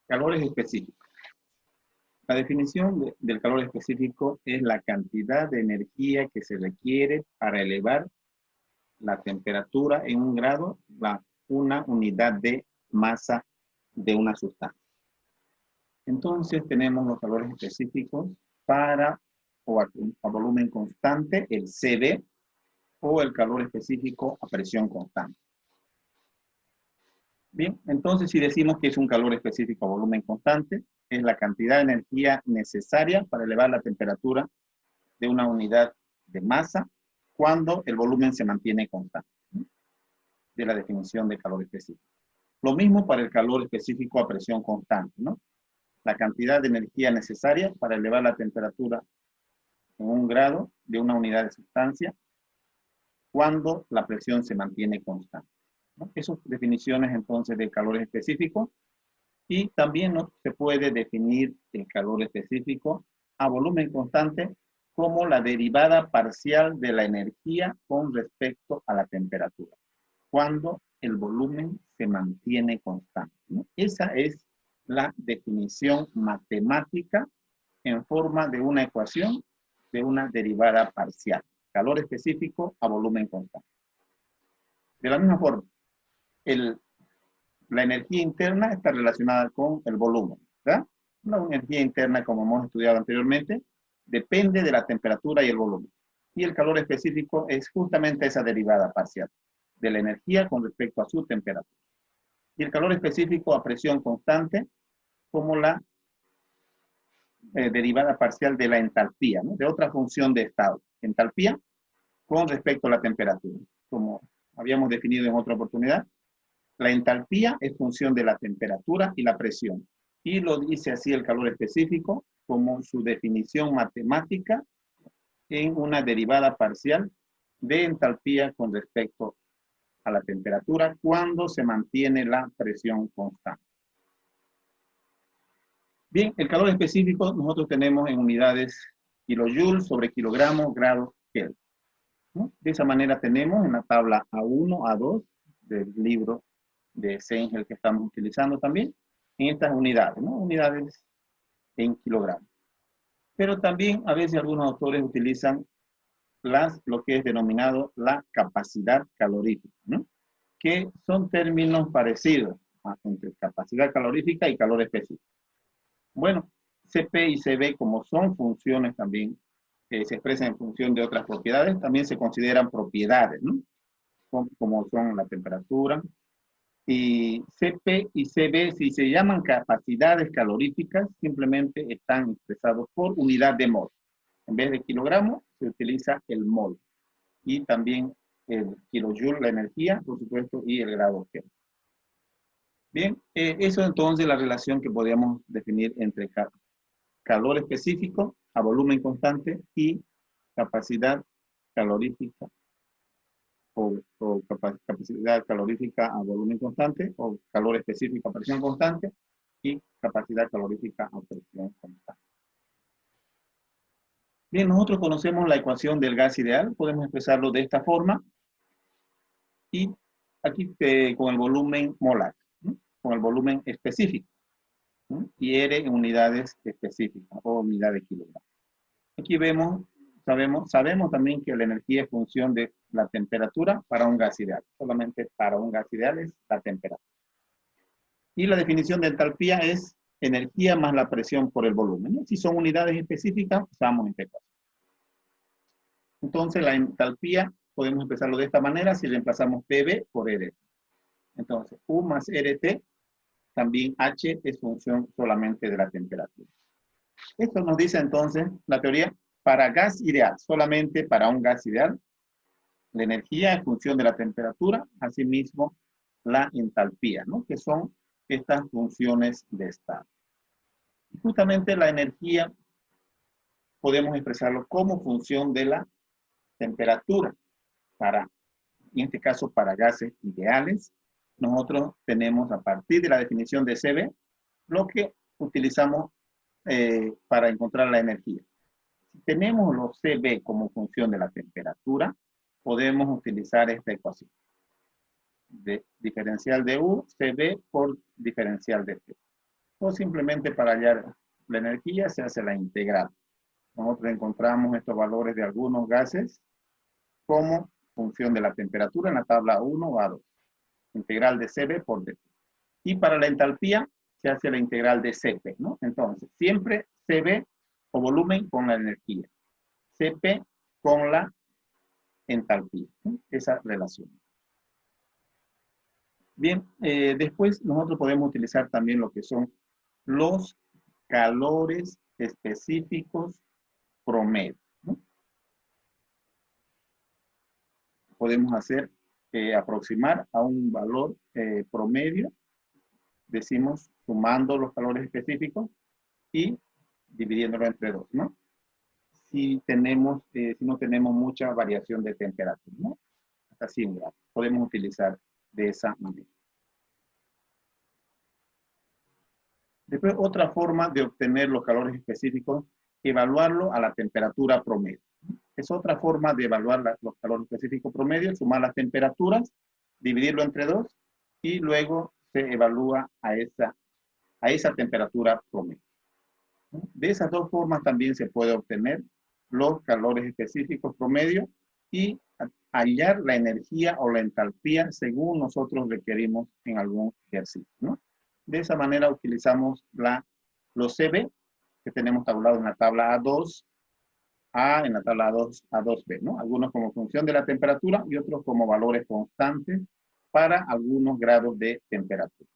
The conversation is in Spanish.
Calores específicos. La definición del calor específico es la cantidad de energía que se requiere para elevar la temperatura en un grado, una unidad de masa de una sustancia. Entonces tenemos los calores específicos para o a volumen constante, el CB, o el calor específico a presión constante. Bien, entonces si decimos que es un calor específico a volumen constante, es la cantidad de energía necesaria para elevar la temperatura de una unidad de masa cuando el volumen se mantiene constante, ¿no? De la definición de calor específico. Lo mismo para el calor específico a presión constante, ¿no? La cantidad de energía necesaria para elevar la temperatura en un grado de una unidad de sustancia cuando la presión se mantiene constante, ¿no? Esas definiciones entonces del calor específico. Y también, ¿no?, se puede definir el calor específico a volumen constante como la derivada parcial de la energía con respecto a la temperatura, cuando el volumen se mantiene constante, ¿no? Esa es la definición matemática en forma de una ecuación de una derivada parcial. Calor específico a volumen constante. De la misma forma, la energía interna está relacionada con el volumen, ¿verdad? La energía interna, como hemos estudiado anteriormente, depende de la temperatura y el volumen. Y el calor específico es justamente esa derivada parcial de la energía con respecto a su temperatura. Y el calor específico a presión constante como la derivada parcial de la entalpía, ¿no?, de otra función de estado. Entalpía con respecto a la temperatura. Como habíamos definido en otra oportunidad, la entalpía es función de la temperatura y la presión. Y lo dice así el calor específico como su definición matemática en una derivada parcial de entalpía con respecto a la temperatura cuando se mantiene la presión constante. Bien, el calor específico nosotros tenemos en unidades kilojoules sobre kilogramos, grados, Kelvin, ¿no? De esa manera tenemos en la tabla A1, A2 del libro de Sengel que estamos utilizando también, en estas unidades, ¿no? Unidades en kilogramos. Pero también a veces algunos autores utilizan lo que es denominado la capacidad calorífica, ¿no?, que son términos parecidos entre capacidad calorífica y calor específico. Bueno, CP y CB, como son funciones también, se expresan en función de otras propiedades, también se consideran propiedades, ¿no?, como son la temperatura. Y CP y CB, si se llaman capacidades caloríficas, simplemente están expresados por unidad de mol. En vez de kilogramo, se utiliza el mol. Y también el kilojoule, la energía, por supuesto, y el grado Kelvin. Bien, eso entonces es la relación que podríamos definir entre calor específico a volumen constante y capacidad calorífica o capacidad calorífica a volumen constante, o calor específico a presión constante, y capacidad calorífica a presión constante. Bien, nosotros conocemos la ecuación del gas ideal, podemos expresarlo de esta forma, y aquí con el volumen molar, ¿no?, con el volumen específico, ¿no?, y R en unidades específicas o unidades de kilogramos. Aquí sabemos también que la energía es función de la temperatura para un gas ideal. Solamente para un gas ideal es la temperatura. Y la definición de entalpía es energía más la presión por el volumen, ¿no? Si son unidades específicas, usamos esta ecuación. Entonces, la entalpía podemos empezarlo de esta manera si reemplazamos PV por RT. Entonces, U más RT, también H es función solamente de la temperatura. Esto nos dice entonces la teoría para gas ideal, solamente para un gas ideal, la energía es función de la temperatura, asimismo la entalpía, ¿no?, que son estas funciones de estado. Y justamente la energía podemos expresarlo como función de la temperatura. En este caso, para gases ideales, nosotros tenemos a partir de la definición de CB lo que utilizamos para encontrar la energía. Si tenemos los CB como función de la temperatura, podemos utilizar esta ecuación. De diferencial de U, CB por diferencial de T. o simplemente para hallar la energía se hace la integral. Nosotros encontramos estos valores de algunos gases como función de la temperatura en la tabla 1 a 2. Integral de CB por DT. Y para la entalpía se hace la integral de CP, ¿no? Entonces, siempre CB o volumen con la energía. CP con la entalpía, ¿no? Esa relación. Bien, después nosotros podemos utilizar también lo que son los calores específicos promedio, ¿no? Podemos hacer aproximar a un valor promedio, decimos sumando los calores específicos y dividiéndolo entre 2, ¿no? Si no tenemos mucha variación de temperatura, ¿no? Hasta 100 grados. Podemos utilizar de esa manera. Después, otra forma de obtener los calores específicos, evaluarlo a la temperatura promedio. Es otra forma de evaluar los calores específicos promedio, sumar las temperaturas, dividirlo entre 2 y luego se evalúa a esa temperatura promedio. De esas dos formas también se puede obtener los calores específicos promedio y hallar la energía o la entalpía según nosotros requerimos en algún ejercicio, ¿no? De esa manera utilizamos los CB que tenemos tabulados en la tabla A2A, en la tabla A2, A2B, ¿no? Algunos como función de la temperatura y otros como valores constantes para algunos grados de temperatura.